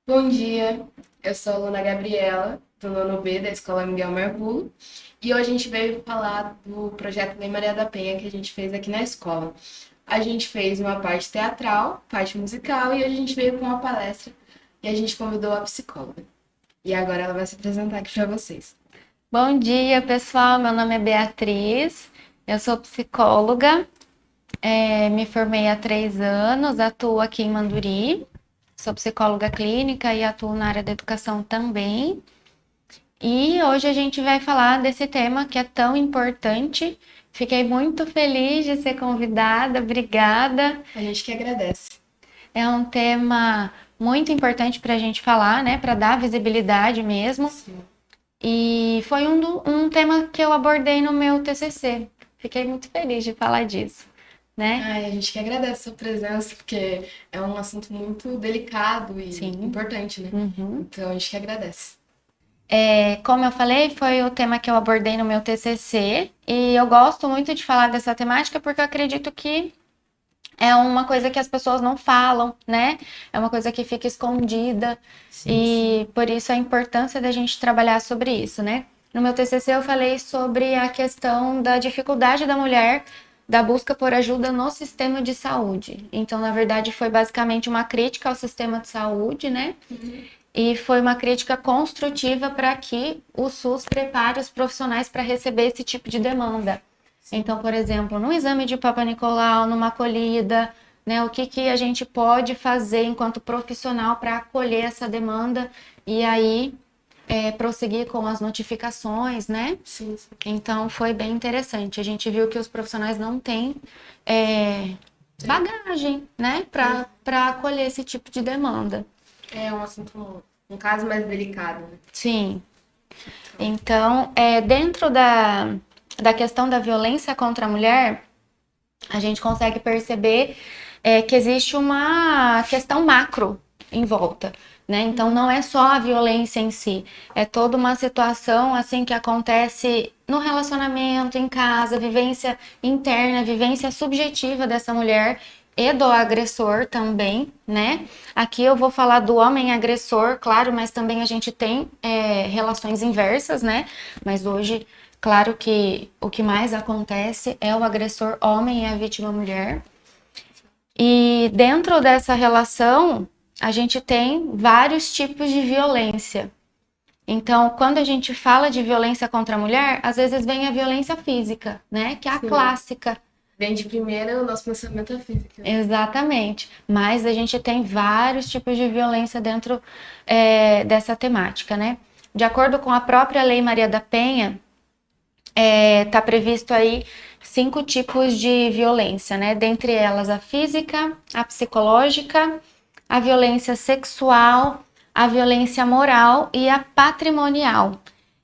Bom dia, eu sou a aluna Gabriela, do nono B da Escola Miguel Marvulo, e hoje a gente veio falar do projeto Lei Maria da Penha que a gente fez aqui na escola. A gente fez uma parte teatral, parte musical, e hoje a gente veio com uma palestra e a gente convidou a psicóloga. E agora ela vai se apresentar aqui para vocês. Bom dia, pessoal. Meu nome é Beatriz, eu sou psicóloga, me formei há 3 anos, atuo aqui em Manduri, sou psicóloga clínica e atuo na área da educação também. E hoje a gente vai falar desse tema que é tão importante. Fiquei muito feliz de ser convidada, obrigada. A gente que agradece. É um tema muito importante para a gente falar, né? Para dar visibilidade mesmo. Sim. E foi um tema que eu abordei no meu TCC. Fiquei muito feliz de falar disso, né? Ai, a gente que agradece a sua presença, porque é um assunto muito delicado e Sim. importante, né? Uhum. Então a gente que agradece. Como eu falei, foi o tema que eu abordei no meu TCC e eu gosto muito de falar dessa temática porque eu acredito que é uma coisa que as pessoas não falam, né? É uma coisa que fica escondida e por isso a importância da gente trabalhar sobre isso, né? No meu TCC eu falei sobre a questão da dificuldade da mulher da busca por ajuda no sistema de saúde. Então, na verdade, foi basicamente uma crítica ao sistema de saúde, né? E foi uma crítica construtiva para que o SUS prepare os profissionais para receber esse tipo de demanda. Então, por exemplo, no exame de Papa Nicolau, numa acolhida, né, o que a gente pode fazer enquanto profissional para acolher essa demanda e aí prosseguir com as notificações, né? Sim, sim. Então, foi bem interessante. A gente viu que os profissionais não têm bagagem, né, para acolher esse tipo de demanda. É um assunto, um caso mais delicado, né? Sim. Então, dentro da questão da violência contra a mulher, a gente consegue perceber que existe uma questão macro em volta, né? Então, não é só a violência em si, é toda uma situação assim que acontece no relacionamento, em casa, vivência interna, vivência subjetiva dessa mulher e do agressor também, né? Aqui eu vou falar do homem agressor, claro, mas também a gente tem relações inversas, né? Mas hoje, claro que o que mais acontece é o agressor homem e a vítima mulher. E dentro dessa relação, a gente tem vários tipos de violência. Então, quando a gente fala de violência contra a mulher, às vezes vem a violência física, né? Que é a Sim. clássica. Vem de primeira, o nosso pensamento é físico. Exatamente. Mas a gente tem vários tipos de violência dentro dessa temática, né? De acordo com a própria Lei Maria da Penha, está previsto aí 5 tipos de violência, né? Dentre elas a física, a psicológica, a violência sexual, a violência moral e a patrimonial.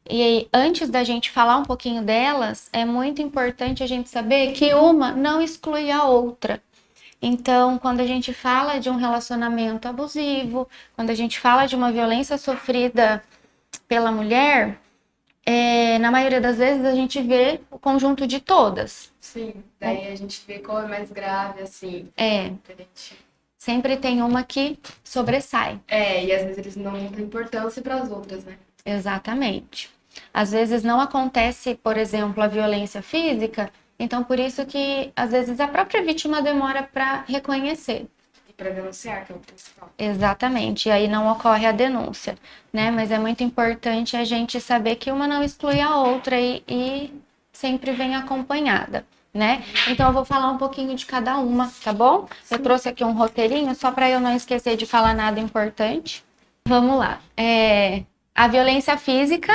E aí, antes da gente falar um pouquinho delas, é muito importante a gente saber que uma não exclui a outra. Então, quando a gente fala de um relacionamento abusivo, quando a gente fala de uma violência sofrida pela mulher, na maioria das vezes a gente vê o conjunto de todas. Sim, daí a gente vê qual é mais grave, assim. Diferente. Sempre tem uma que sobressai. E às vezes eles não dão importância para as outras, né? Exatamente. Às vezes não acontece, por exemplo, a violência física, então por isso que às vezes a própria vítima demora para reconhecer. E para denunciar, que é o principal. Exatamente, e aí não ocorre a denúncia, né? Mas é muito importante a gente saber que uma não exclui a outra e sempre vem acompanhada, né? Então eu vou falar um pouquinho de cada uma, tá bom? Eu trouxe aqui um roteirinho só para eu não esquecer de falar nada importante. Vamos lá. A violência física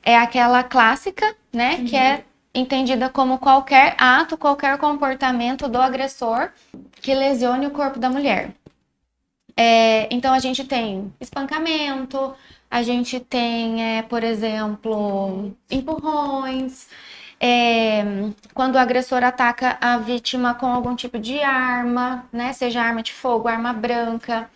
é aquela clássica, né? Que é entendida como qualquer ato, qualquer comportamento do agressor que lesione o corpo da mulher. Então a gente tem espancamento, a gente tem, por exemplo, empurrões, quando o agressor ataca a vítima com algum tipo de arma, né? Seja arma de fogo, arma branca,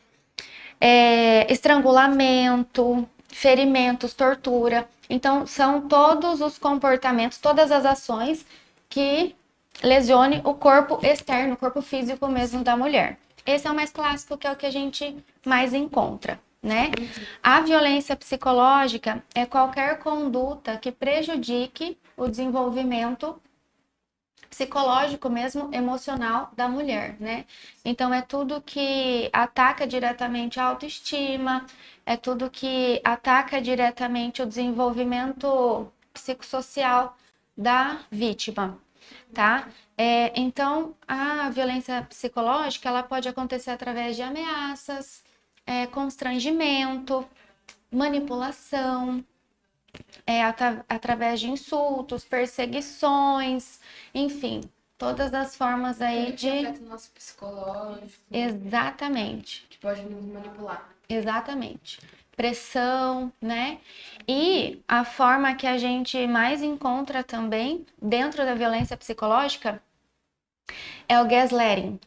estrangulamento, ferimentos, tortura. Então, são todos os comportamentos, todas as ações que lesione o corpo externo, o corpo físico mesmo da mulher. Esse é o mais clássico, que é o que a gente mais encontra, né? A violência psicológica é qualquer conduta que prejudique o desenvolvimento psicológico mesmo, emocional da mulher, né? Então é tudo que ataca diretamente a autoestima, é tudo que ataca diretamente o desenvolvimento psicossocial da vítima, tá? Então a violência psicológica ela pode acontecer através de ameaças, constrangimento, manipulação, através de insultos, perseguições, enfim, todas as formas aí Que de. afeta o nosso psicológico, Exatamente, que pode nos manipular. exatamente. Pressão, né? E a forma que a gente mais encontra também dentro da violência psicológica é o gaslighting,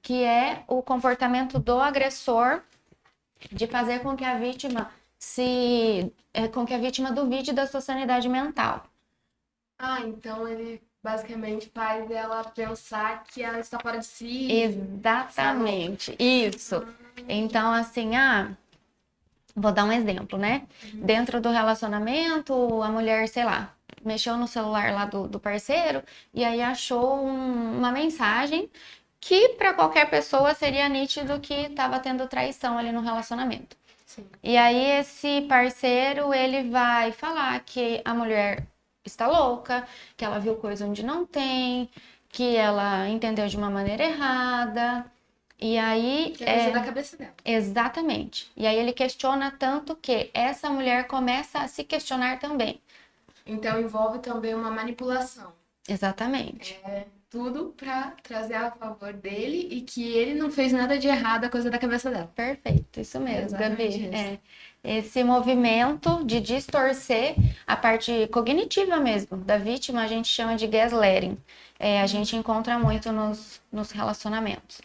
que é o comportamento do agressor de fazer com que a vítima com que a vítima duvide da sua sanidade mental. Ah, então ele basicamente faz ela pensar que ela está fora de si. Exatamente, isso. Então, assim, vou dar um exemplo, né? Dentro do relacionamento, a mulher, sei lá, mexeu no celular lá do parceiro e aí achou uma mensagem que para qualquer pessoa seria nítido que estava tendo traição ali no relacionamento. Sim. E aí esse parceiro, ele vai falar que a mulher está louca, que ela viu coisa onde não tem, que ela entendeu de uma maneira errada. E aí Que é coisa da cabeça dela. exatamente. E aí ele questiona tanto que essa mulher começa a se questionar também. Então envolve também uma manipulação. Exatamente. Tudo pra trazer a favor dele e que ele não fez nada de errado, a coisa da cabeça dela. Perfeito, isso mesmo, Exatamente Gabi. isso. Esse movimento de distorcer a parte cognitiva mesmo da vítima, a gente chama de gaslighting. A gente encontra muito nos relacionamentos.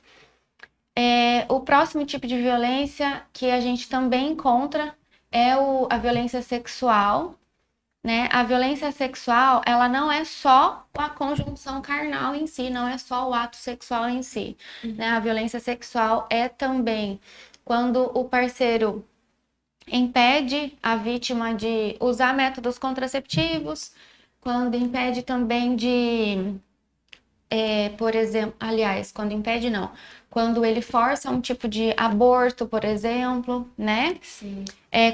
O próximo tipo de violência que a gente também encontra é a violência sexual, né? A violência sexual, ela não é só a conjunção carnal em si, não é só o ato sexual em si, né? A violência sexual é também quando o parceiro impede a vítima de usar métodos contraceptivos, quando impede também por exemplo, aliás, quando impede não, quando ele força um tipo de aborto, por exemplo, né? Sim.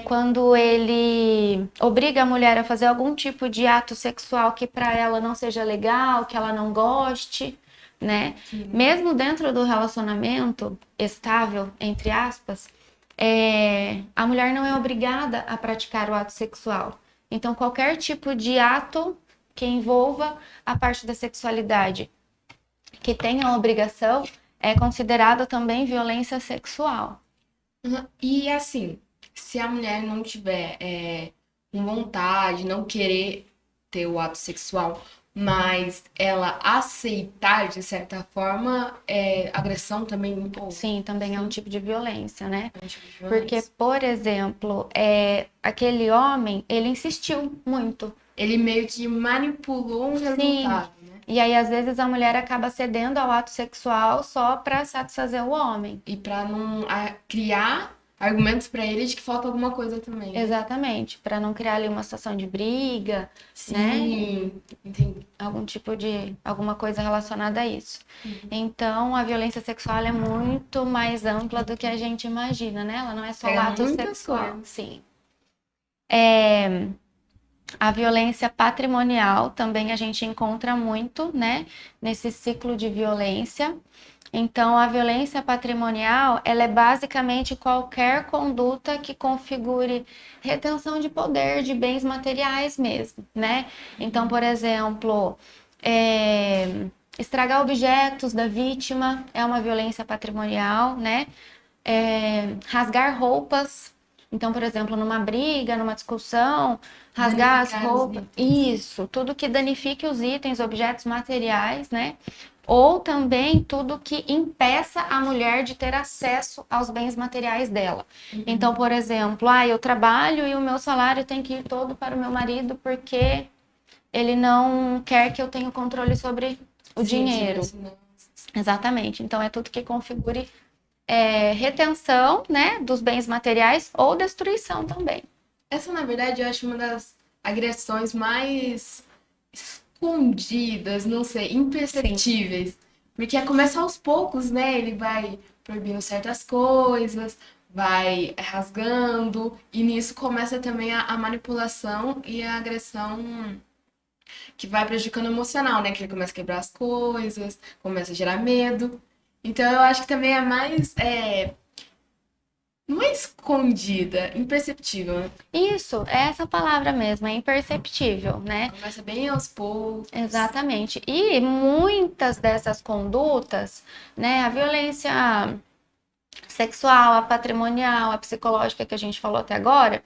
Quando ele obriga a mulher a fazer algum tipo de ato sexual que para ela não seja legal, que ela não goste, né? Sim. Mesmo dentro do relacionamento estável, entre aspas, a mulher não é obrigada a praticar o ato sexual. Então, qualquer tipo de ato que envolva a parte da sexualidade que tenha a obrigação é considerado também violência sexual. E assim, se a mulher não tiver com vontade, não querer ter o ato sexual, mas ela aceitar de certa forma, agressão também. Sim, também é um tipo de violência, né? É um tipo de Porque, violência. por exemplo, aquele homem, ele insistiu muito. Ele meio que manipulou um resultado, né? E aí, às vezes, a mulher acaba cedendo ao ato sexual só para satisfazer o homem. E para não criar argumentos para ele de que falta alguma coisa também. Né? Exatamente, para não criar ali uma situação de briga, Sim, né? entendi. Alguma coisa relacionada a isso. Então, a violência sexual é muito mais ampla do que a gente imagina, né? Ela não é só o ato sexual. Sim. A violência patrimonial também a gente encontra muito, né? Nesse ciclo de violência. Então, a violência patrimonial, ela é basicamente qualquer conduta que configure retenção de poder, de bens materiais mesmo, né? Então, por exemplo, estragar objetos da vítima é uma violência patrimonial, né? Rasgar roupas. Então, por exemplo, numa briga, numa discussão, rasgar as roupas. Isso, tudo que danifique os itens, objetos materiais, né? Ou também tudo que impeça a mulher de ter acesso aos bens materiais dela. Então, por exemplo, eu trabalho e o meu salário tem que ir todo para o meu marido porque ele não quer que eu tenha controle sobre o dinheiro. Exatamente. Então, é tudo que configure retenção, né, dos bens materiais ou destruição também. Essa, na verdade, eu acho uma das agressões mais escondidas, não sei, imperceptíveis. Porque começa aos poucos, né? Ele vai proibindo certas coisas, vai rasgando, e nisso começa também a manipulação e a agressão que vai prejudicando o emocional, né? Que ele começa a quebrar as coisas, começa a gerar medo. Então eu acho que também é mais. Não é escondida, imperceptível, né? Isso, é essa palavra mesmo, é imperceptível, né? Começa bem aos poucos. Exatamente. E muitas dessas condutas, né, a violência sexual, a patrimonial, a psicológica que a gente falou até agora,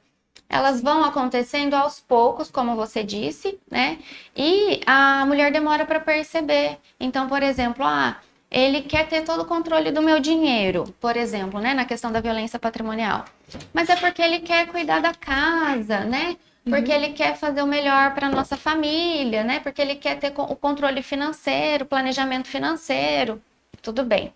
elas vão acontecendo aos poucos, como você disse, né? E a mulher demora para perceber. Então, por exemplo, ele quer ter todo o controle do meu dinheiro, por exemplo, né? Na questão da violência patrimonial. Mas é porque ele quer cuidar da casa, né? Porque ele quer fazer o melhor para nossa família, né? Porque ele quer ter o controle financeiro, planejamento financeiro. Tudo bem.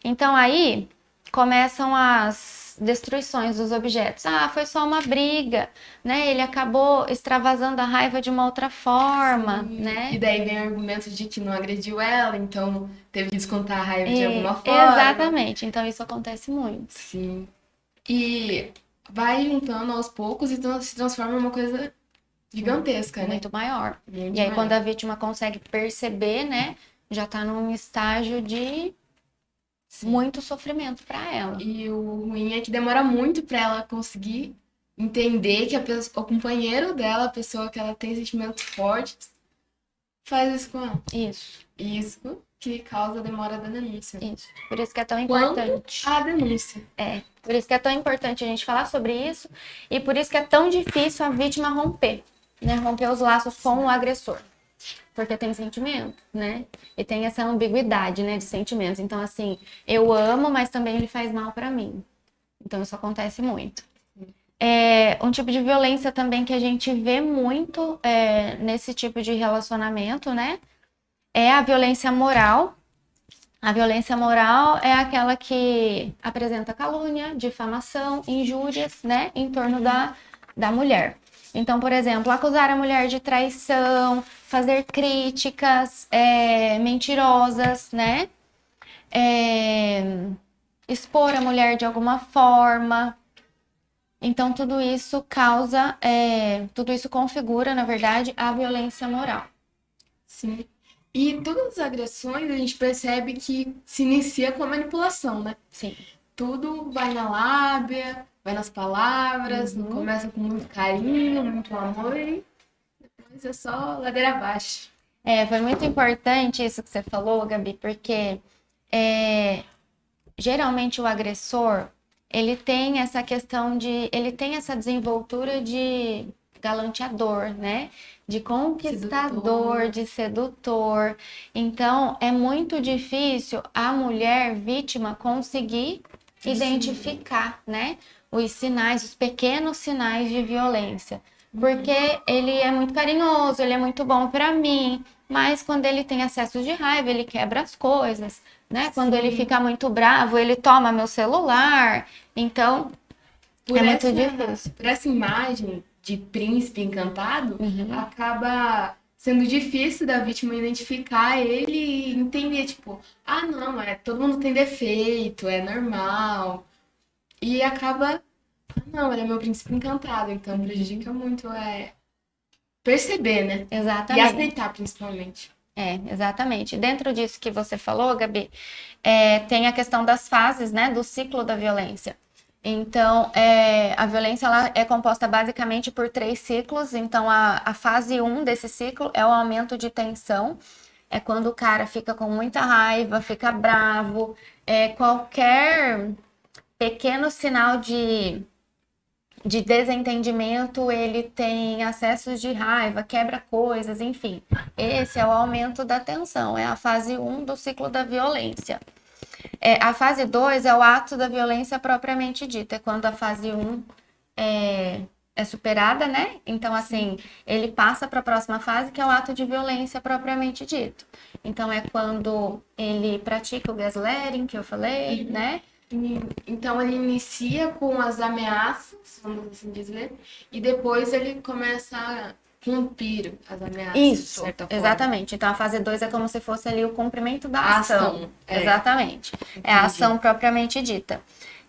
Então aí começam as destruições dos objetos. Foi só uma briga, né? Ele acabou extravasando a raiva de uma outra forma, né? E daí vem o argumento de que não agrediu ela, então teve que descontar a raiva de alguma forma. Exatamente. Então isso acontece muito. Sim. E vai juntando aos poucos e se transforma em uma coisa gigantesca, né? Muito maior. Muito E aí, maior. quando a vítima consegue perceber, né? Já tá num estágio de muito sofrimento para ela. E o ruim é que demora muito para ela conseguir entender que o companheiro dela, a pessoa que ela tem sentimentos fortes, faz isso com ela. Isso que causa a demora da denúncia. Isso. Por isso que é tão importante. A denúncia. Por isso que é tão importante a gente falar sobre isso e por isso que é tão difícil a vítima romper, né? Romper os laços com o agressor. Porque tem sentimento, né? E tem essa ambiguidade, né, de sentimentos. Então, assim, eu amo, mas também ele faz mal para mim. Então, isso acontece muito. Um tipo de violência também que a gente vê muito nesse tipo de relacionamento, né? É a violência moral. A violência moral é aquela que apresenta calúnia, difamação, injúrias, né? Em torno da mulher. Então, por exemplo, acusar a mulher de traição, fazer críticas mentirosas, né? Expor a mulher de alguma forma. Então, tudo isso tudo isso configura, na verdade, a violência moral. Sim. E todas as agressões a gente percebe que se inicia com a manipulação, né? Sim. Tudo vai na lábia, vai nas palavras, começa com muito carinho, muito amor e depois é só ladeira abaixo. Foi muito importante isso que você falou, Gabi, porque geralmente o agressor, ele tem essa questão ele tem essa desenvoltura de galanteador, né? De conquistador, de sedutor. Então, é muito difícil a mulher vítima conseguir identificar, né? Os sinais, os pequenos sinais de violência. Porque ele é muito carinhoso, ele é muito bom para mim, mas quando ele tem acessos de raiva, ele quebra as coisas, né? Quando ele fica muito bravo, ele toma meu celular. Então, muito difícil. Por essa imagem de príncipe encantado, acaba sendo difícil da vítima identificar ele e entender, tipo, não, todo mundo tem defeito, é normal. E acaba, não, ele é meu príncipe encantado, então prejudica muito perceber, né? Exatamente. E aceitar, principalmente. Exatamente. Dentro disso que você falou, Gabi, tem a questão das fases, né, do ciclo da violência. Então, a violência ela é composta basicamente por 3 ciclos. Então, a fase 1 desse ciclo é o aumento de tensão. É quando o cara fica com muita raiva, fica bravo. Qualquer pequeno sinal de desentendimento, ele tem acessos de raiva, quebra coisas, enfim. Esse é o aumento da tensão, é a fase 1 do ciclo da violência. A fase 2 é o ato da violência propriamente dita, é quando a fase 1 é superada, né? Então, assim, ele passa para a próxima fase, que é o ato de violência propriamente dito. Então, é quando ele pratica o gaslighting, que eu falei, né? Então ele inicia com as ameaças, vamos assim dizer, e depois ele começa a cumprir as ameaças, de Isso, certa forma. exatamente. Então a fase 2 é como se fosse ali o cumprimento da A ação. ação, é. Exatamente. É a ação propriamente dita.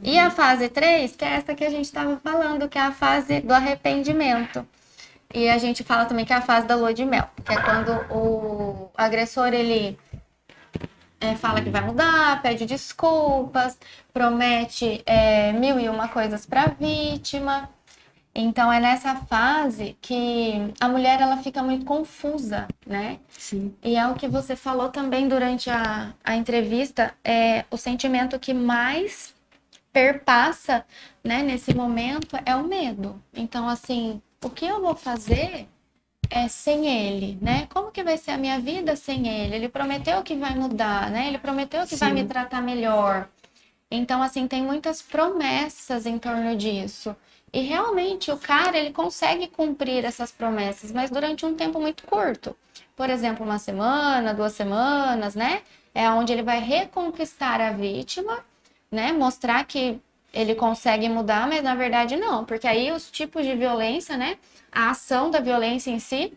E a fase 3, que é essa que a gente estava falando, que é a fase do arrependimento. E a gente fala também que é a fase da lua de mel, que é quando o agressor ele fala que vai mudar, pede desculpas, promete mil e uma coisas para a vítima. Então é nessa fase que a mulher ela fica muito confusa, né? Sim. E é o que você falou também durante a entrevista, é o sentimento que mais perpassa, né, nesse momento é o medo. Então, assim, o que eu vou fazer sem ele, né? Como que vai ser a minha vida sem ele? Ele prometeu que vai mudar, né? Ele prometeu que vai me tratar melhor. Então, assim, tem muitas promessas em torno disso. E realmente o cara, ele consegue cumprir essas promessas, mas durante um tempo muito curto. Por exemplo, uma semana, 2 semanas, né? É onde ele vai reconquistar a vítima, né? Mostrar que ele consegue mudar, mas na verdade não, porque aí os tipos de violência, né? A ação da violência em si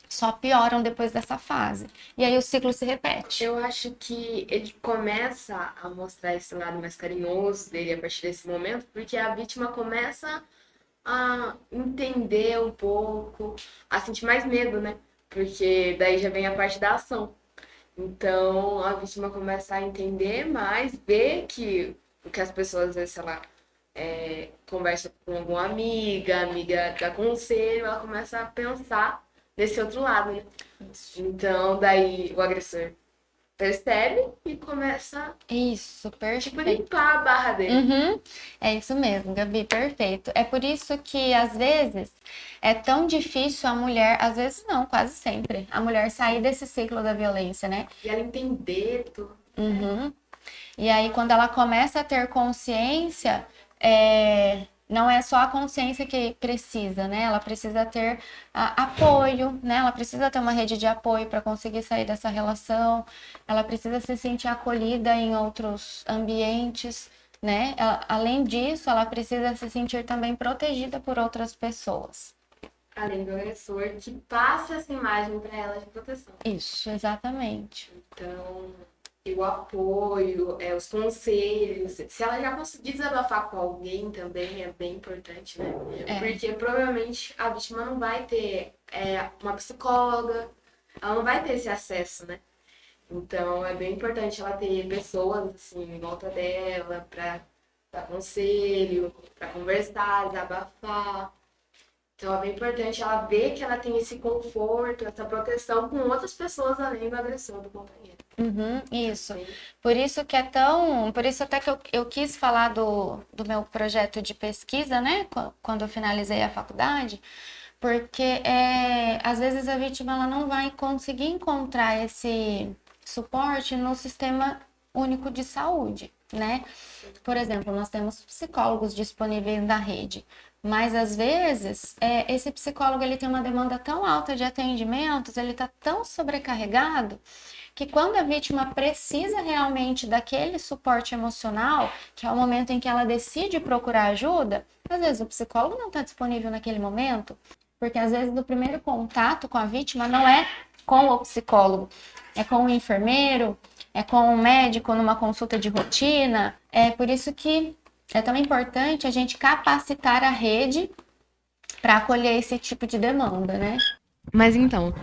só pioram depois dessa fase. E aí o ciclo se repete. Eu acho que ele começa a mostrar esse lado mais carinhoso dele a partir desse momento, porque a vítima começa a entender um pouco, a sentir mais medo, né? Porque daí já vem a parte da ação. Então a vítima começa a entender mais, ver que o que as pessoas, às vezes, sei lá, conversa com alguma amiga, a amiga dá conselho, ela começa a pensar desse outro lado, né? Então daí o agressor percebe e começa Isso, tipo, perfeito. limpar a barra dele. Uhum. É isso mesmo, Gabi, perfeito. É por isso que, às vezes, é tão difícil a mulher, às vezes não, quase sempre, a mulher sair desse ciclo da violência, né? E ela entender tudo. Uhum. E aí, quando ela começa a ter consciência, não é só a consciência que precisa, né? Ela precisa ter apoio, né? Ela precisa ter uma rede de apoio para conseguir sair dessa relação. Ela precisa se sentir acolhida em outros ambientes, né? Além disso, ela precisa se sentir também protegida por outras pessoas. Além do agressor, que passa essa imagem para ela de proteção. Isso, exatamente. Então, e o apoio, os conselhos. Se ela já conseguir desabafar com alguém também é bem importante, né? Porque provavelmente a vítima não vai ter uma psicóloga, ela não vai ter esse acesso, né? Então é bem importante ela ter pessoas assim em volta dela para dar conselho, para conversar, desabafar. Então é bem importante ela ver que ela tem esse conforto, essa proteção com outras pessoas além do agressor, do companheiro. Uhum, isso. Por isso que é tão. Por isso até que eu quis falar do meu projeto de pesquisa, né? Quando eu finalizei a faculdade, porque às vezes a vítima ela não vai conseguir encontrar esse suporte no sistema único de saúde, né? Por exemplo, nós temos psicólogos disponíveis na rede, mas às vezes esse psicólogo ele tem uma demanda tão alta de atendimentos, ele está tão sobrecarregado que quando a vítima precisa realmente daquele suporte emocional, que é o momento em que ela decide procurar ajuda, às vezes o psicólogo não está disponível naquele momento, porque às vezes o primeiro contato com a vítima não é com o psicólogo, é com o enfermeiro, é com o médico numa consulta de rotina. É por isso que é tão importante a gente capacitar a rede para acolher esse tipo de demanda, né? Mas então,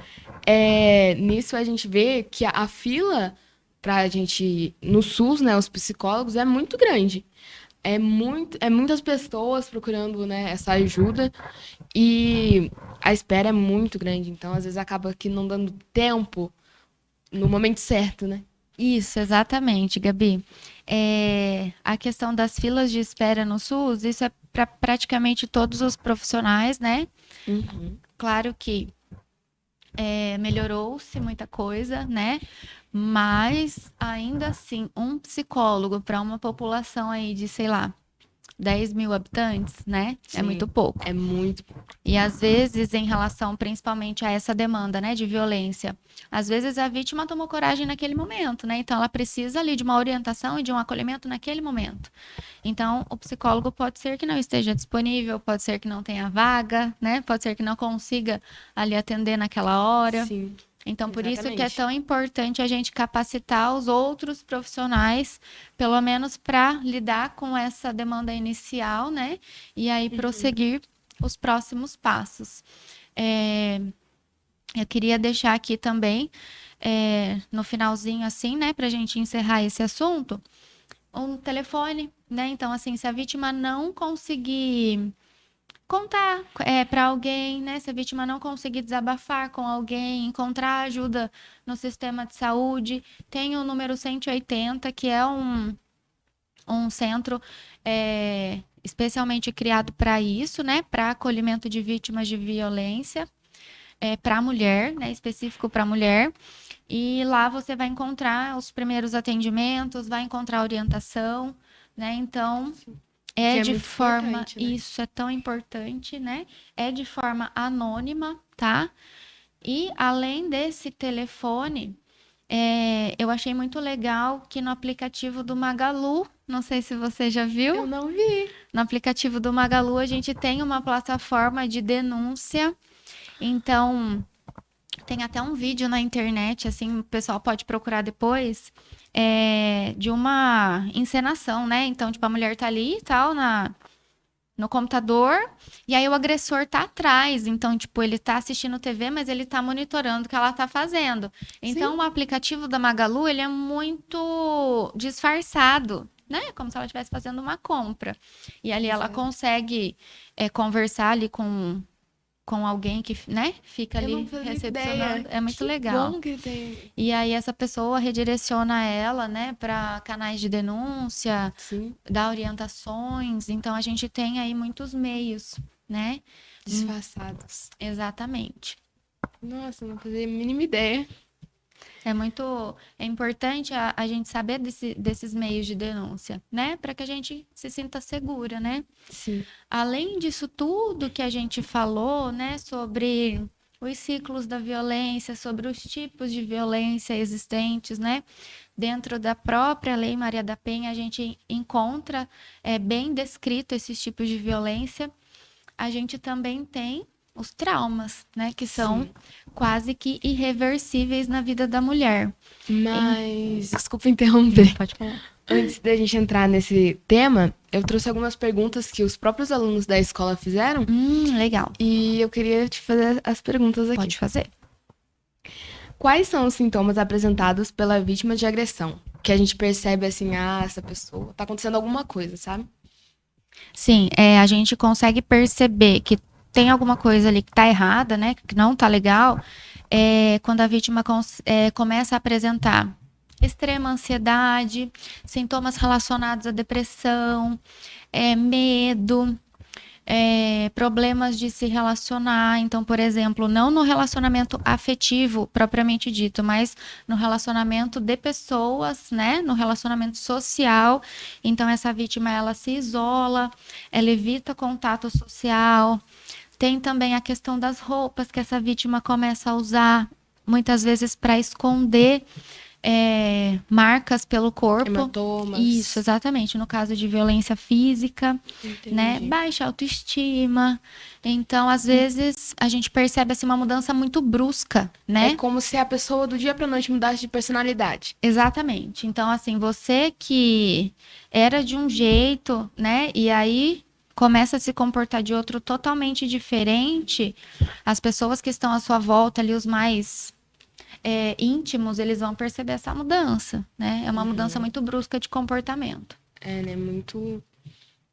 nisso a gente vê que a fila pra gente, no SUS, né, os psicólogos, é muito grande. Muitas pessoas procurando, né, essa ajuda e a espera é muito grande. Então, às vezes, acaba que não dando tempo no momento certo, né? Isso, exatamente, Gabi. A questão das filas de espera no SUS, isso é para praticamente todos os profissionais, né? Uhum. Claro que melhorou-se muita coisa, né? Mas ainda assim, um psicólogo para uma população aí de, sei lá, 10 mil habitantes, né? Sim, é muito pouco. É muito. E às vezes, em relação principalmente a essa demanda, né, de violência, às vezes a vítima tomou coragem naquele momento, né? Então ela precisa ali de uma orientação e de um acolhimento naquele momento. Então, o psicólogo pode ser que não esteja disponível, pode ser que não tenha vaga, né? Pode ser que não consiga ali atender naquela hora. Sim, Então, por isso que é exatamente. tão importante a gente capacitar os outros profissionais, pelo menos para lidar com essa demanda inicial, né? E aí prosseguir os próximos passos. Eu queria deixar aqui também, no finalzinho, assim, né, para a gente encerrar esse assunto, um telefone, né? Então, assim, se a vítima não conseguir contar para alguém, né? Se a vítima não conseguir desabafar com alguém, encontrar ajuda no sistema de saúde, tem o número 180, que é um centro especialmente criado para isso, né? Para acolhimento de vítimas de violência, para a mulher, né? Específico para a mulher. E lá você vai encontrar os primeiros atendimentos, vai encontrar orientação, né? Então, Que é de muito forma, importante, né? isso é tão importante, né? É de forma anônima, tá? E além desse telefone, eu achei muito legal que no aplicativo do Magalu, não sei se você já Eu viu, não vi. no aplicativo do Magalu a gente tem uma plataforma de denúncia. Então, tem até um vídeo na internet, assim, o pessoal pode procurar depois, de uma encenação, né? Então, tipo, a mulher tá ali e tal, no computador, e aí o agressor tá atrás. Então, tipo, ele tá assistindo TV, mas ele tá monitorando o que ela tá fazendo. Então, Sim. o aplicativo da Magalu, ele é muito disfarçado, né? Como se ela estivesse fazendo uma compra. E ali ela Exato. consegue conversar ali com alguém que, né, fica Eu não ali fazia recepcionando. ideia. É muito Que legal. bom que tem. E aí essa pessoa redireciona ela, né, para canais de denúncia, Sim, dá orientações. Então a gente tem aí muitos meios, né? disfarçados. Exatamente. Nossa, eu não fazia a mínima ideia. É importante a gente saber desses meios de denúncia, né? Para que a gente se sinta segura, né? Sim. Além disso tudo que a gente falou, né, sobre os ciclos da violência, sobre os tipos de violência existentes, né? Dentro da própria Lei Maria da Penha, a gente encontra bem descrito esses tipos de violência. A gente também tem os traumas, né, que são Sim. quase que irreversíveis na vida da mulher. Mas, desculpa interromper. Pode falar. Antes da gente entrar nesse tema, eu trouxe algumas perguntas que os próprios alunos da escola fizeram Legal. e eu queria te fazer as perguntas aqui. Pode fazer. Quais são os sintomas apresentados pela vítima de agressão? Que a gente percebe assim, essa pessoa tá acontecendo alguma coisa, sabe? Sim, a gente consegue perceber que tem alguma coisa ali que tá errada, né? Que não tá legal, quando a vítima começa a apresentar extrema ansiedade, sintomas relacionados à depressão, medo, problemas de se relacionar. Então, por exemplo, não no relacionamento afetivo propriamente dito, mas no relacionamento de pessoas, né? No relacionamento social. Então, essa vítima ela se isola, ela evita contato social. Tem também a questão das roupas que essa vítima começa a usar, muitas vezes para esconder marcas pelo corpo. Hematomas. Isso, exatamente. No caso de violência física, Entendi. né? Baixa autoestima. Então, às vezes, a gente percebe assim, uma mudança muito brusca, né? É como se a pessoa do dia pra noite mudasse de personalidade. Exatamente. Então, assim, você que era de um jeito, né? E aí começa a se comportar de outro totalmente diferente, as pessoas que estão à sua volta ali, os mais íntimos, eles vão perceber essa mudança, né? É uma mudança muito brusca de comportamento. É, né? Muito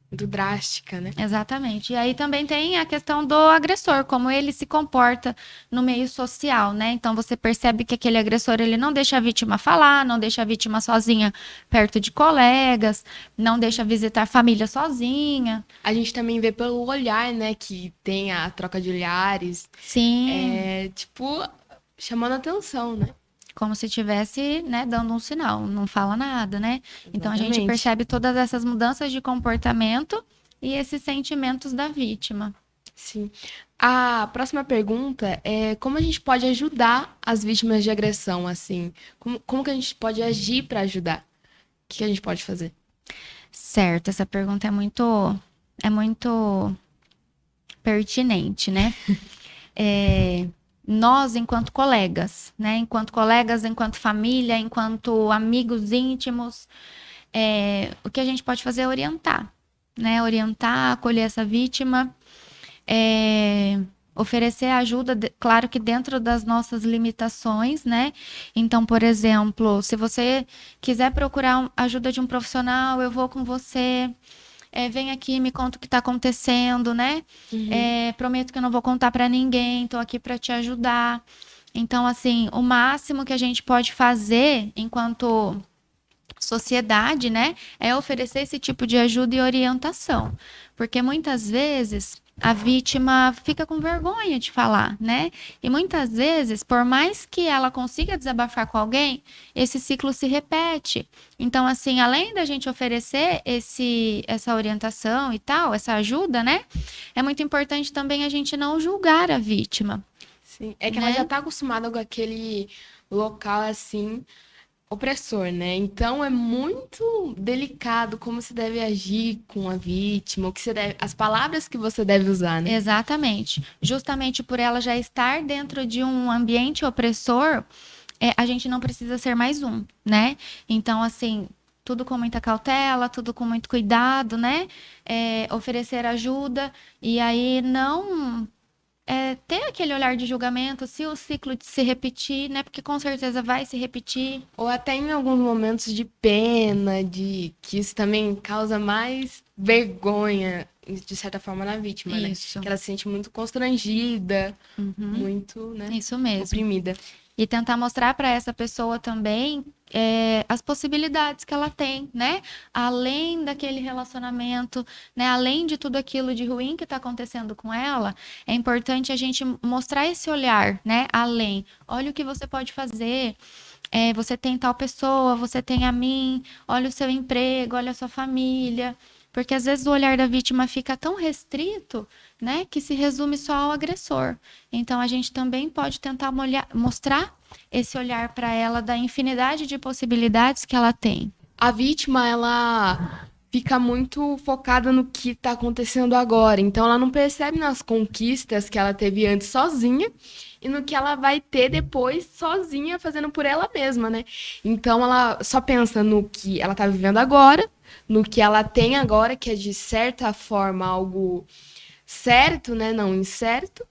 drástica, né? Exatamente. E aí também tem a questão do agressor, como ele se comporta no meio social, né? Então você percebe que aquele agressor, ele não deixa a vítima falar, não deixa a vítima sozinha perto de colegas, não deixa visitar a família sozinha. A gente também vê pelo olhar, né? Que tem a troca de olhares. Sim, Tipo, chamando atenção, né? como se tivesse, né, dando um sinal, não fala nada, né? Então a gente Exatamente. percebe todas essas mudanças de comportamento e esses sentimentos da vítima. Sim. A próxima pergunta é como a gente pode ajudar as vítimas de agressão, assim? Como que a gente pode agir para ajudar? O que a gente pode fazer? Certo, essa pergunta é muito pertinente, né? Nós, enquanto colegas, né? Enquanto colegas, enquanto família, enquanto amigos íntimos, o que a gente pode fazer é orientar, né? Orientar, acolher essa vítima, é, oferecer ajuda, claro que dentro das nossas limitações, né? Então, por exemplo, se você quiser procurar ajuda de um profissional, eu vou com você. Vem aqui, me conta o que está acontecendo, né? Prometo que eu não vou contar para ninguém, estou aqui para te ajudar. Então, assim, o máximo que a gente pode fazer enquanto sociedade, né, é oferecer esse tipo de ajuda e orientação. Porque muitas vezes a vítima fica com vergonha de falar, né? E muitas vezes, por mais que ela consiga desabafar com alguém, esse ciclo se repete. Então, assim, além da gente oferecer essa orientação e tal, essa ajuda, né? É muito importante também a gente não julgar a vítima. Sim. É que ela Né? já tá acostumada com aquele local assim opressor, né? Então é muito delicado como se deve agir com a vítima, as palavras que você deve usar, né? Exatamente. Justamente por ela já estar dentro de um ambiente opressor, a gente não precisa ser mais um, né? Então, assim, tudo com muita cautela, tudo com muito cuidado, né? Oferecer ajuda e aí não ter aquele olhar de julgamento se o ciclo se repetir, né? Porque com certeza vai se repetir. Ou até em alguns momentos de pena, de que isso também causa mais vergonha, de certa forma, na vítima, né? Isso. Que ela se sente muito constrangida, muito, né? Isso mesmo. Oprimida. E tentar mostrar para essa pessoa também as possibilidades que ela tem, né? Além daquele relacionamento, né? Além de tudo aquilo de ruim que está acontecendo com ela, é importante a gente mostrar esse olhar, né? Além. Olha o que você pode fazer. Você tem tal pessoa, você tem a mim, olha o seu emprego, olha a sua família. Porque às vezes o olhar da vítima fica tão restrito, né, que se resume só ao agressor. Então a gente também pode tentar mostrar esse olhar para ela da infinidade de possibilidades que ela tem. A vítima, ela fica muito focada no que está acontecendo agora. Então, ela não percebe nas conquistas que ela teve antes sozinha e no que ela vai ter depois sozinha, fazendo por ela mesma, né? Então, ela só pensa no que ela está vivendo agora, no que ela tem agora, que é de certa forma algo certo, né? Não incerto.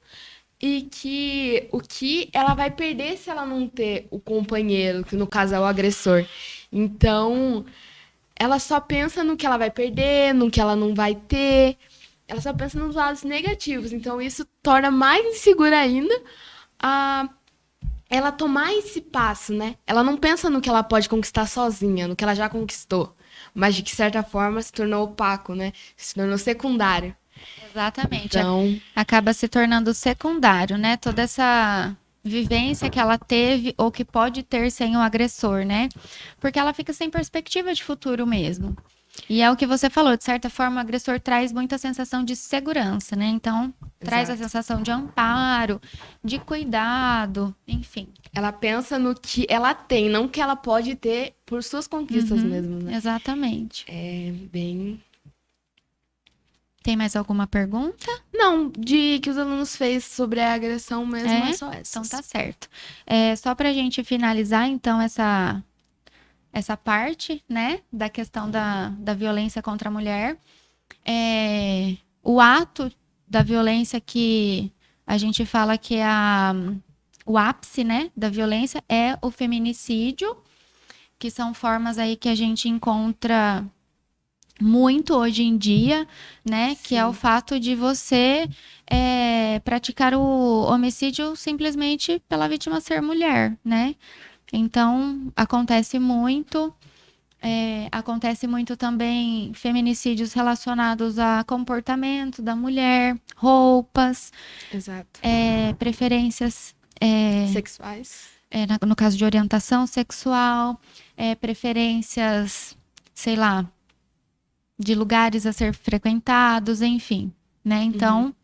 E que o que ela vai perder se ela não ter o companheiro, que no caso é o agressor. Então, ela só pensa no que ela vai perder, no que ela não vai ter. Ela só pensa nos lados negativos. Então, isso torna mais insegura ainda a ela tomar esse passo, né? Ela não pensa no que ela pode conquistar sozinha, no que ela já conquistou. Mas, de que certa forma, se tornou opaco, né? Se tornou secundário. Exatamente. Então, Acaba se tornando secundário, né? Toda essa vivência que ela teve ou que pode ter sem o agressor, né? Porque ela fica sem perspectiva de futuro mesmo. E é o que você falou, de certa forma, o agressor traz muita sensação de segurança, né? Então, traz a exato. sensação de amparo, de cuidado, enfim. Ela pensa no que ela tem, não que ela pode ter por suas conquistas mesmo, né? Exatamente. É bem. Tem mais alguma pergunta? Não, de que os alunos fez sobre a agressão mesmo, é só essa. Então tá certo. Só pra gente finalizar, então, essa parte, né, da questão da violência contra a mulher. O ato da violência que a gente fala que é o ápice, né, da violência é o feminicídio, que são formas aí que a gente encontra muito hoje em dia, né, que é o fato de você praticar o homicídio simplesmente pela vítima ser mulher, né? Então, acontece muito. Acontece muito também feminicídios relacionados a comportamento da mulher, roupas, Exato. preferências, Sexuais. no caso de orientação sexual, preferências, sei lá, de lugares a ser frequentados, enfim, né? Então,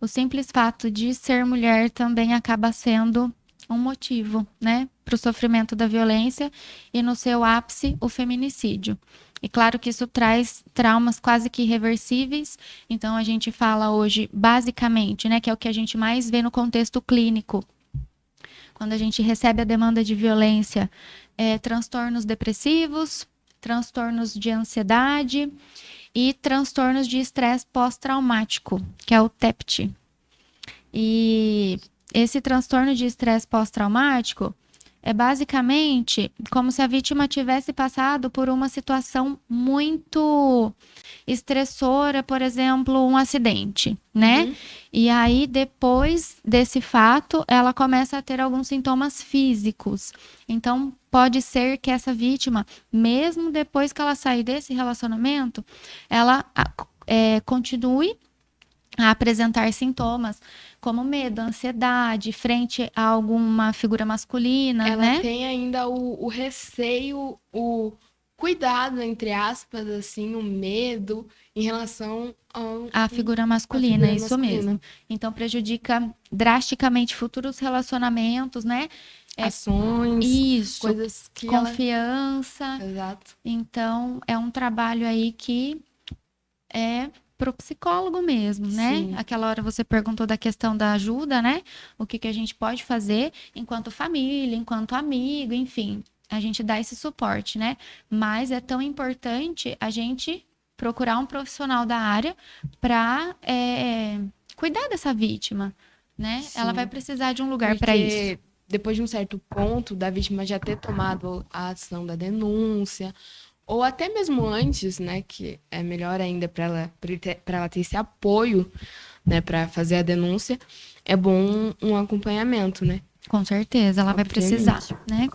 o simples fato de ser mulher também acaba sendo um motivo, né, para o sofrimento da violência e no seu ápice, o feminicídio. E claro que isso traz traumas quase que irreversíveis, então a gente fala hoje, basicamente, né, que é o que a gente mais vê no contexto clínico, quando a gente recebe a demanda de violência, transtornos depressivos, transtornos de ansiedade e transtornos de estresse pós-traumático, que é o TEPT. E esse transtorno de estresse pós-traumático é basicamente como se a vítima tivesse passado por uma situação muito estressora, por exemplo, um acidente, né? E aí, depois desse fato, ela começa a ter alguns sintomas físicos. Então, pode ser que essa vítima, mesmo depois que ela sair desse relacionamento, ela continue a apresentar sintomas como medo, ansiedade, frente a alguma figura masculina, Ela né? tem ainda o receio, o cuidado, entre aspas, assim, o medo em relação A figura masculina, figura isso masculina. mesmo. Então, prejudica drasticamente futuros relacionamentos, né? Ações, Isso, coisas que ela... confiança. Exato. Então, é um trabalho aí que é pro psicólogo mesmo, né? Sim. Aquela hora você perguntou da questão da ajuda, né? O que a gente pode fazer enquanto família, enquanto amigo, enfim. A gente dá esse suporte, né? Mas é tão importante a gente procurar um profissional da área para cuidar dessa vítima, né? Sim. Ela vai precisar de um lugar para isso. Porque depois de um certo ponto da vítima já ter tomado a ação da denúncia, ou até mesmo antes, né, que é melhor ainda para ela ter esse apoio, né, para fazer a denúncia, é bom um acompanhamento, né? Com certeza, ela vai precisar, né?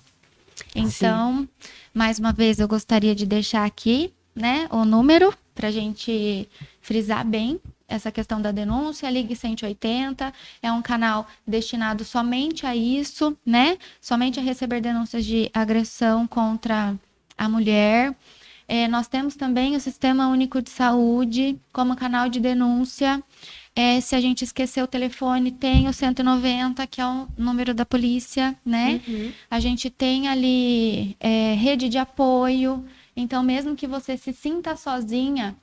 Então, mais uma vez, eu gostaria de deixar aqui, né, o número para a gente frisar bem essa questão da denúncia. Ligue 180, é um canal destinado somente a isso, né? Somente a receber denúncias de agressão contra a mulher. Nós temos também o Sistema Único de Saúde como canal de denúncia. Se a gente esquecer o telefone, tem o 190, que é o número da polícia, né? A gente tem ali rede de apoio. Então, mesmo que você se sinta sozinha,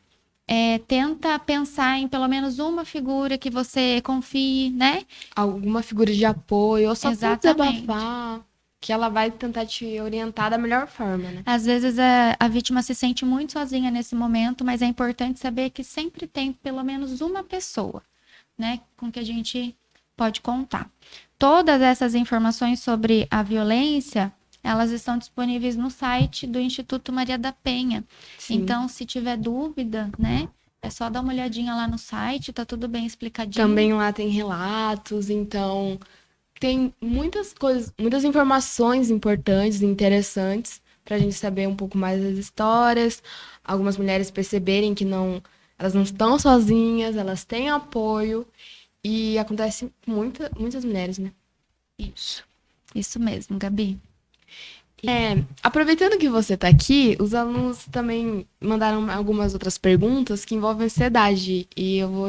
tenta pensar em pelo menos uma figura que você confie, né? Alguma figura de apoio, ou só pra Exatamente. desabafar, que ela vai tentar te orientar da melhor forma, né? Às vezes a vítima se sente muito sozinha nesse momento, mas é importante saber que sempre tem pelo menos uma pessoa, né, com que a gente pode contar. Todas essas informações sobre a violência, elas estão disponíveis no site do Instituto Maria da Penha. Sim. Então, se tiver dúvida, né, é só dar uma olhadinha lá no site, tá tudo bem explicadinho. Também lá tem relatos, então tem muitas coisas, muitas informações importantes e interessantes pra gente saber um pouco mais das histórias, algumas mulheres perceberem que elas não estão sozinhas, elas têm apoio e acontece com muitas mulheres, né? Isso mesmo, Gabi. Aproveitando que você está aqui, os alunos também mandaram algumas outras perguntas que envolvem ansiedade. E eu vou...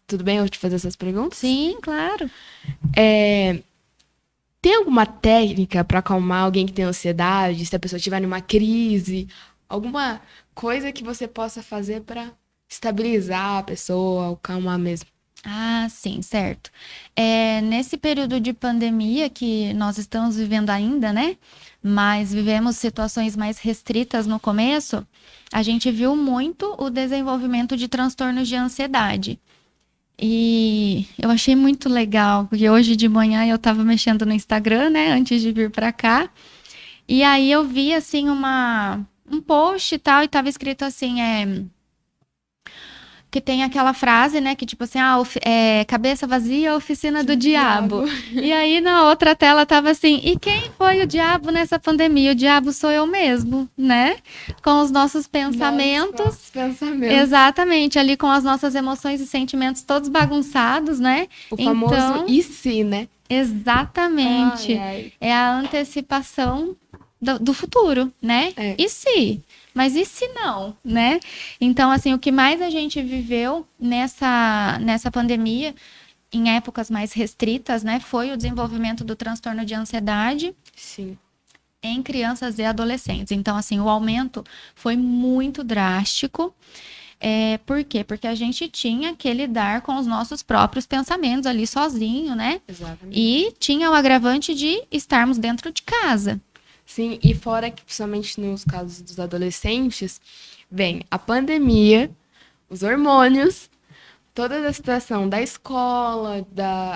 Tudo bem eu te fazer essas perguntas? Sim, claro. Tem alguma técnica para acalmar alguém que tem ansiedade, se a pessoa estiver numa crise? Alguma coisa que você possa fazer para estabilizar a pessoa, acalmar mesmo? Ah, sim, certo. Nesse período de pandemia que nós estamos vivendo ainda, né? Mas vivemos situações mais restritas no começo, a gente viu muito o desenvolvimento de transtornos de ansiedade. E eu achei muito legal, porque hoje de manhã eu estava mexendo no Instagram, né? Antes de vir para cá. E aí eu vi, assim, um post e tal, e estava escrito assim, que tem aquela frase, né, que tipo assim, cabeça vazia, oficina do diabo. E aí na outra tela tava assim, e quem foi o diabo nessa pandemia? O diabo sou eu mesmo, né? Com os nossos pensamentos. Nossos pensamentos. Exatamente, ali com as nossas emoções e sentimentos todos bagunçados, né? O famoso e se, né? Exatamente. Ai. É a antecipação do futuro, né? É. E se? Mas e se não, né? Então, assim, o que mais a gente viveu nessa pandemia, em épocas mais restritas, né, foi o desenvolvimento do transtorno de ansiedade Sim. em crianças e adolescentes. Então, assim, o aumento foi muito drástico. Por quê? Porque a gente tinha que lidar com os nossos próprios pensamentos ali sozinho, né? Exatamente. E tinha o agravante de estarmos dentro de casa. Sim, e fora que, principalmente nos casos dos adolescentes, vem a pandemia, os hormônios, toda a situação da escola,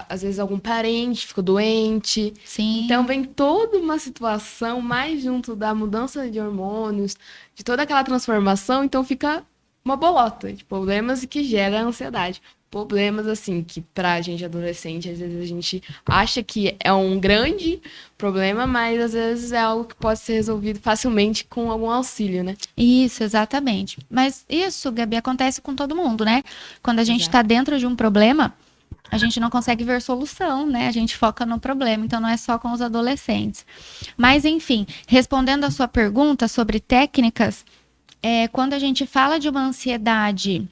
às vezes algum parente ficou doente. Sim. Então vem toda uma situação mais junto da mudança de hormônios, de toda aquela transformação, então fica uma bolota de problemas e que gera ansiedade. Problemas, assim, que pra gente adolescente, às vezes a gente acha que é um grande problema, mas às vezes é algo que pode ser resolvido facilmente com algum auxílio, né? Isso, exatamente. Mas isso, Gabi, acontece com todo mundo, né? Quando a gente Exato. está dentro de um problema, a gente não consegue ver solução, né? A gente foca no problema, então não é só com os adolescentes. Mas, enfim, respondendo a sua pergunta sobre técnicas, quando a gente fala de uma ansiedade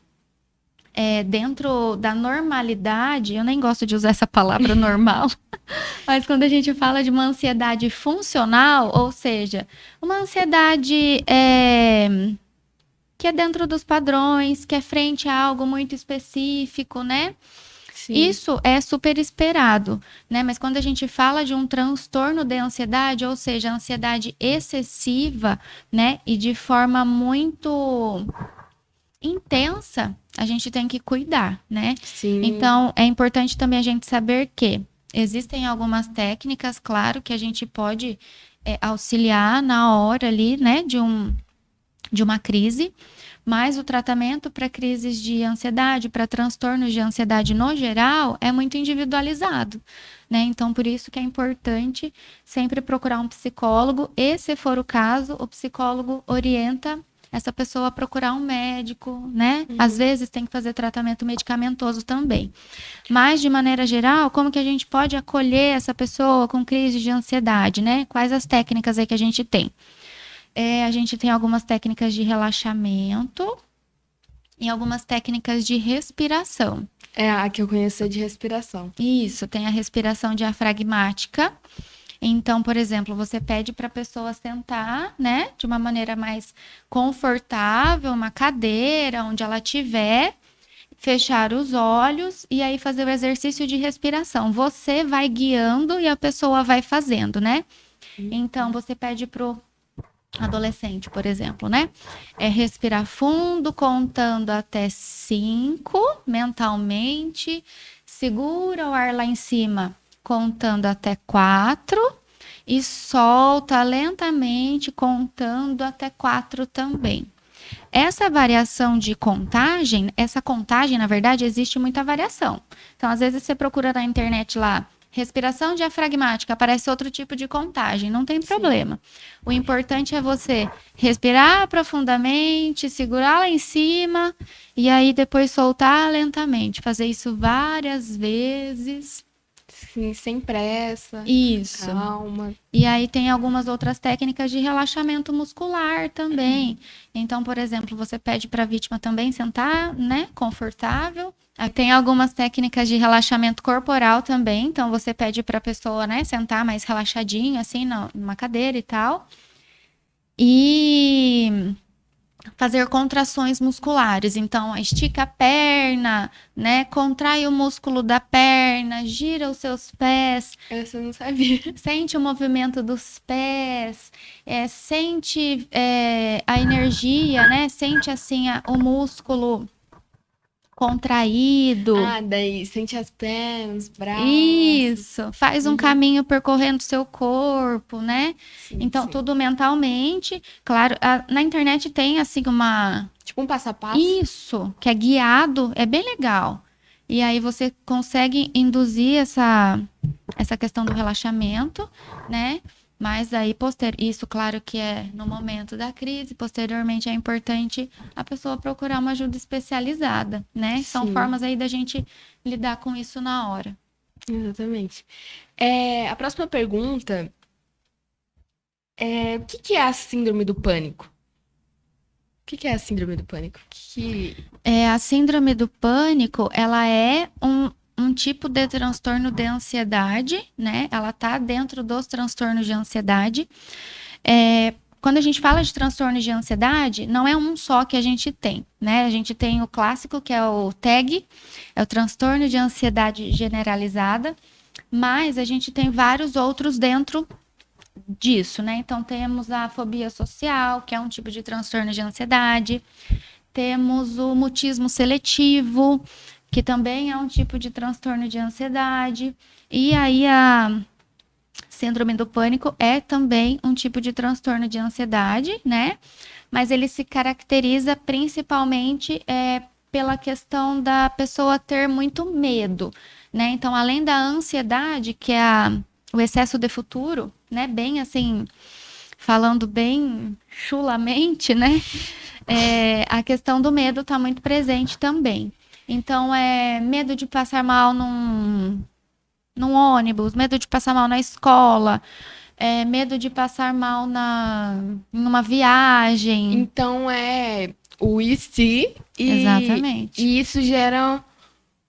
dentro da normalidade, eu nem gosto de usar essa palavra normal, mas quando a gente fala de uma ansiedade funcional, ou seja, uma ansiedade que é dentro dos padrões, que é frente a algo muito específico, né? Sim. Isso é super esperado, né? Mas quando a gente fala de um transtorno de ansiedade, ou seja, ansiedade excessiva, né? E de forma muito intensa, a gente tem que cuidar, né? Sim. Então, é importante também a gente saber que existem algumas técnicas, claro, que a gente pode auxiliar na hora ali, né? De uma crise, mas o tratamento para crises de ansiedade, para transtornos de ansiedade no geral, é muito individualizado, né? Então, por isso que é importante sempre procurar um psicólogo e, se for o caso, o psicólogo orienta essa pessoa a procurar um médico, né? Às vezes tem que fazer tratamento medicamentoso também. Mas, de maneira geral, como que a gente pode acolher essa pessoa com crise de ansiedade, né? Quais as técnicas aí que a gente tem? A gente tem algumas técnicas de relaxamento e algumas técnicas de respiração. A que eu conheço é de respiração. Isso, tem a respiração diafragmática. Então, por exemplo, você pede para a pessoa sentar, né, de uma maneira mais confortável, uma cadeira, onde ela estiver, fechar os olhos e aí fazer o exercício de respiração. Você vai guiando e a pessoa vai fazendo, né? Então, você pede pro adolescente, por exemplo, né? Respirar fundo, contando até 5 mentalmente, segura o ar lá em cima, contando até 4 e solta lentamente, contando até 4 também. Essa variação de contagem, na verdade, existe muita variação. Então, às vezes você procura na internet lá, respiração diafragmática, aparece outro tipo de contagem, não tem problema. O importante é você respirar profundamente, segurar lá em cima e aí depois soltar lentamente. Fazer isso várias vezes. Sim, sem pressa. Isso. Calma. E aí tem algumas outras técnicas de relaxamento muscular também. Então, por exemplo, você pede para a vítima também sentar, né, confortável. Tem algumas técnicas de relaxamento corporal também. Então, você pede para a pessoa, né, sentar mais relaxadinho, assim, numa cadeira e tal. E fazer contrações musculares. Então, estica a perna, né? Contrai o músculo da perna, gira os seus pés. Essa eu não sabia. Sente o movimento dos pés, sente a energia, né? Sente, assim, o músculo contraído. Daí sente as pernas, braços. Isso, faz um caminho percorrendo o seu corpo, né? Sim, então, sim. tudo mentalmente. Claro, na internet tem, assim, tipo um passo a passo. Isso, que é guiado, é bem legal. E aí você consegue induzir essa questão do relaxamento, né? Mas aí, isso, claro que é no momento da crise, posteriormente é importante a pessoa procurar uma ajuda especializada, né? São formas aí da gente lidar com isso na hora. Exatamente. A próxima pergunta é: o que é a síndrome do pânico? que é a síndrome do pânico? A síndrome do pânico, ela é um tipo de transtorno de ansiedade, né? Ela tá dentro dos transtornos de ansiedade. Quando a gente fala de transtornos de ansiedade, não é um só que a gente tem, né? A gente tem o clássico, que é o TAG, é o transtorno de ansiedade generalizada, mas a gente tem vários outros dentro disso, né? Então, temos a fobia social, que é um tipo de transtorno de ansiedade. Temos o mutismo seletivo, que também é um tipo de transtorno de ansiedade. E aí, a síndrome do pânico é também um tipo de transtorno de ansiedade, né? Mas ele se caracteriza principalmente pela questão da pessoa ter muito medo, né? Então, além da ansiedade, que é o excesso de futuro, né? Bem assim, falando bem chulamente, né? A questão do medo está muito presente também. Então, medo de passar mal num ônibus, medo de passar mal na escola, medo de passar mal em uma viagem. Então, o e se, Exatamente. E isso gera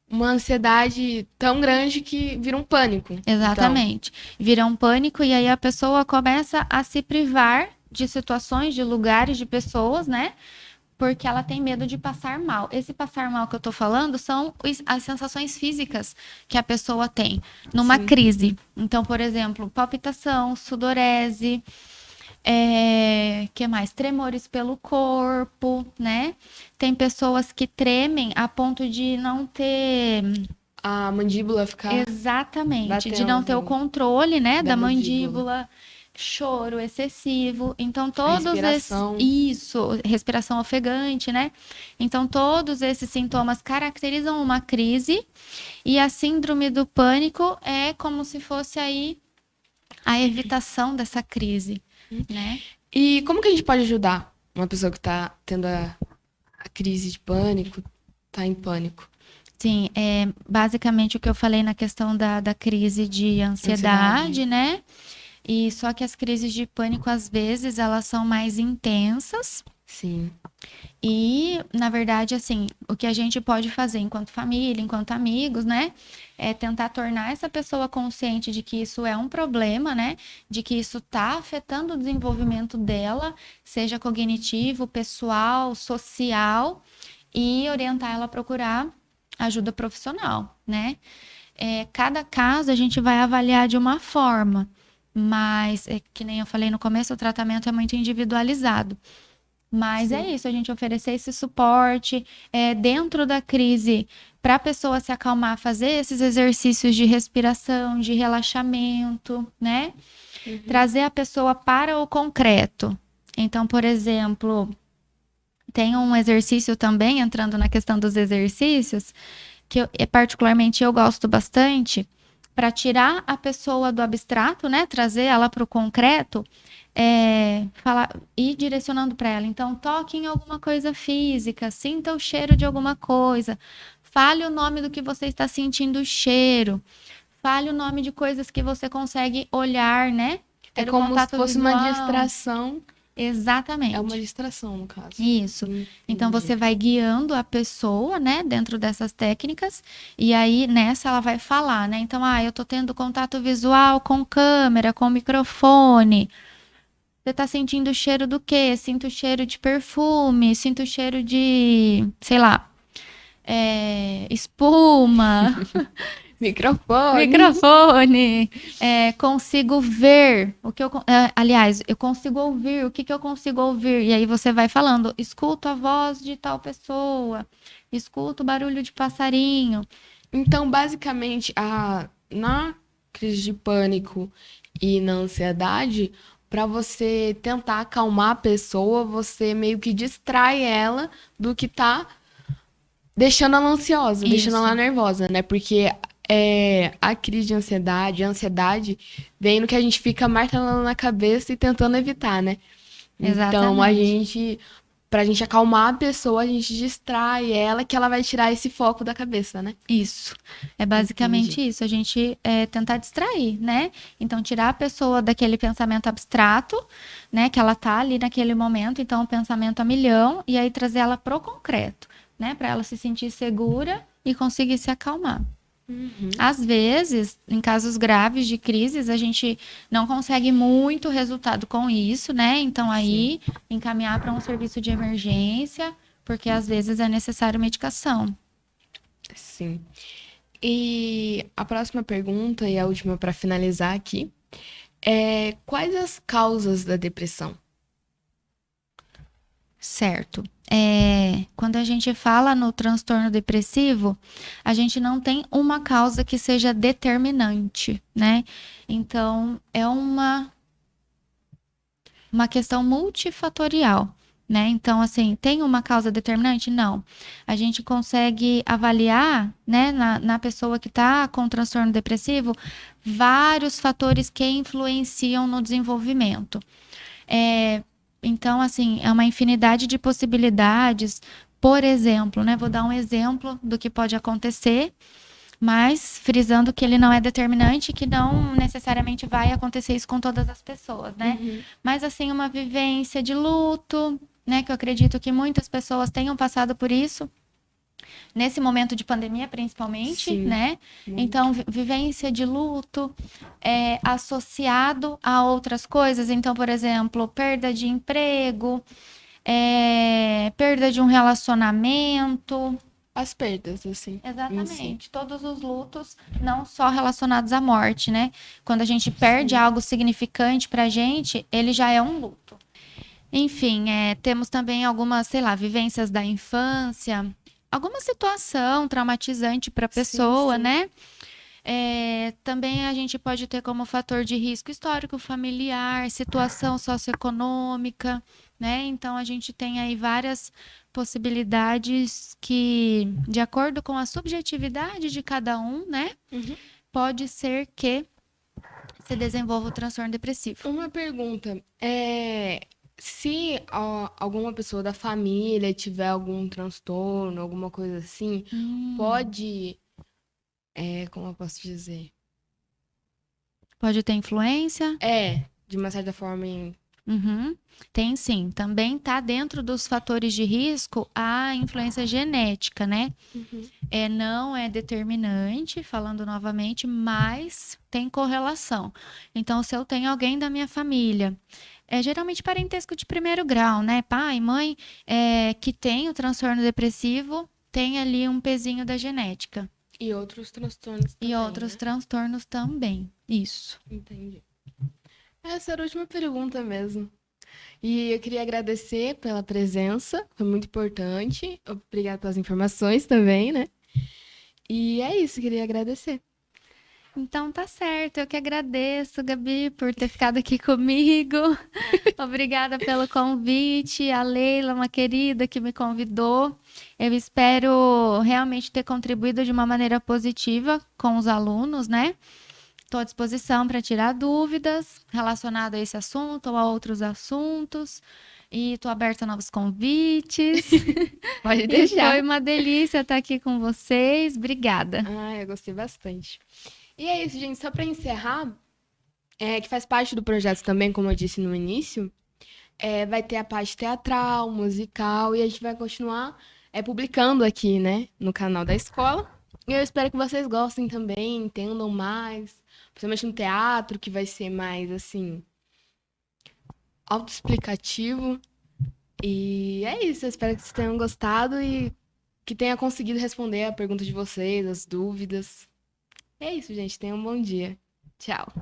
uma ansiedade tão grande que vira um pânico. Exatamente. Vira um pânico e aí a pessoa começa a se privar de situações, de lugares, de pessoas, né? Porque ela tem medo de passar mal. Esse passar mal que eu tô falando são as sensações físicas que a pessoa tem numa crise. Então, por exemplo, palpitação, sudorese, que mais? Tremores pelo corpo, né? Tem pessoas que tremem a ponto de não ter... A mandíbula ficar... Exatamente, de não ter o controle, né, da mandíbula. Choro excessivo. Então, todos respiração. Isso, respiração ofegante, né? Então, todos esses sintomas caracterizam uma crise e a síndrome do pânico é como se fosse aí a evitação dessa crise, né? E como que a gente pode ajudar uma pessoa que tá tendo a crise de pânico, tá em pânico? Sim, basicamente o que eu falei na questão da crise de ansiedade, né? E só que as crises de pânico, às vezes, elas são mais intensas. Sim. E, na verdade, assim, o que a gente pode fazer enquanto família, enquanto amigos, né? É tentar tornar essa pessoa consciente de que isso é um problema, né? De que isso tá afetando o desenvolvimento dela, seja cognitivo, pessoal, social, e orientar ela a procurar ajuda profissional, né? Cada caso a gente vai avaliar de uma forma. Mas, que nem eu falei no começo, o tratamento é muito individualizado. Mas é isso, a gente oferecer esse suporte dentro da crise para a pessoa se acalmar, fazer esses exercícios de respiração, de relaxamento, né? Trazer a pessoa para o concreto. Então, por exemplo, tem um exercício também, entrando na questão dos exercícios, que particularmente eu gosto bastante, para tirar a pessoa do abstrato, né? Trazer ela para o concreto, ir direcionando para ela. Então, toque em alguma coisa física, sinta o cheiro de alguma coisa, fale o nome do que você está sentindo o cheiro, fale o nome de coisas que você consegue olhar, né? É como se fosse uma distração. Exatamente. É uma distração, no caso. Isso. Entendi. Então, você vai guiando a pessoa, né, dentro dessas técnicas, e aí, nessa, ela vai falar, né? Então, eu tô tendo contato visual com câmera, com microfone. Você tá sentindo o cheiro do quê? Sinto o cheiro de perfume, sinto o cheiro de, sei lá, espuma. Microfone. Consigo ver o que eu... aliás, eu consigo ouvir. O que eu consigo ouvir? E aí você vai falando, escuto a voz de tal pessoa, escuto o barulho de passarinho. Então, basicamente, na crise de pânico e na ansiedade, para você tentar acalmar a pessoa, você meio que distrai ela do que tá deixando ela ansiosa, deixando ela nervosa, né? Porque a crise de ansiedade, a ansiedade vem no que a gente fica martelando na cabeça e tentando evitar, né? Exatamente. Então, a gente pra gente acalmar a pessoa, a gente distrai ela, que ela vai tirar esse foco da cabeça, né? Isso. É basicamente isso. A gente tentar distrair, né? Então, tirar a pessoa daquele pensamento abstrato, né? Que ela tá ali naquele momento, então, o pensamento a milhão, e aí trazer ela pro concreto, né? Para ela se sentir segura e conseguir se acalmar. Às vezes, em casos graves de crises, a gente não consegue muito resultado com isso, né? Então, aí, encaminhar para um serviço de emergência, porque às vezes é necessário medicação. Sim. E a próxima pergunta, e a última para finalizar aqui, é quais as causas da depressão? Certo. Quando a gente fala no transtorno depressivo, a gente não tem uma causa que seja determinante, né? Então, é uma questão multifatorial, né? Então, assim, tem uma causa determinante? Não. A gente consegue avaliar, né, na pessoa que está com transtorno depressivo, vários fatores que influenciam no desenvolvimento. Então, assim, é uma infinidade de possibilidades. Por exemplo, né? Vou dar um exemplo do que pode acontecer, mas frisando que ele não é determinante, que não necessariamente vai acontecer isso com todas as pessoas, né? Mas, assim, uma vivência de luto, né? Que eu acredito que muitas pessoas tenham passado por isso. Nesse momento de pandemia, principalmente, Sim, né? muito. Então, vivência de luto associado a outras coisas. Então, por exemplo, perda de emprego, perda de um relacionamento. As perdas, assim. Em si. Exatamente. Todos os lutos, não só relacionados à morte, né? Quando a gente perde algo significante pra gente, ele já é um luto. Enfim, temos também algumas, sei lá, vivências da infância, alguma situação traumatizante para a pessoa, sim. né? Também a gente pode ter como fator de risco histórico familiar, situação socioeconômica, né? Então a gente tem aí várias possibilidades que, de acordo com a subjetividade de cada um, né? Pode ser que se desenvolva o transtorno depressivo. Uma pergunta, se alguma pessoa da família tiver algum transtorno, alguma coisa assim, pode, como eu posso dizer? Pode ter influência? De uma certa forma, Tem sim. Também está dentro dos fatores de risco a influência genética, né? Não é determinante, falando novamente, mas tem correlação. Então, se eu tenho alguém da minha família, geralmente parentesco de primeiro grau, né? Pai, mãe, que tem o transtorno depressivo, tem ali um pezinho da genética. E outros transtornos também, E outros né? transtornos também. Isso. Entendi. Essa era a última pergunta mesmo. E eu queria agradecer pela presença, foi muito importante. Obrigada pelas informações também, né? E é isso, queria agradecer. Então tá certo, eu que agradeço, Gabi, por ter ficado aqui comigo. Obrigada pelo convite, a Leila, uma querida que me convidou. Eu espero realmente ter contribuído de uma maneira positiva com os alunos, né? Estou à disposição para tirar dúvidas relacionadas a esse assunto ou a outros assuntos. E estou aberta a novos convites. Pode E deixar. foi uma delícia estar aqui com vocês. Obrigada. Eu gostei bastante. E é isso, gente. Só para encerrar, que faz parte do projeto também, como eu disse no início, vai ter a parte teatral, musical, e a gente vai continuar publicando aqui, né, no canal da escola. E eu espero que vocês gostem também, entendam mais, principalmente no teatro, que vai ser mais, assim, autoexplicativo. E é isso, eu espero que vocês tenham gostado e que tenha conseguido responder a pergunta de vocês, as dúvidas. É isso, gente. Tenham um bom dia. Tchau.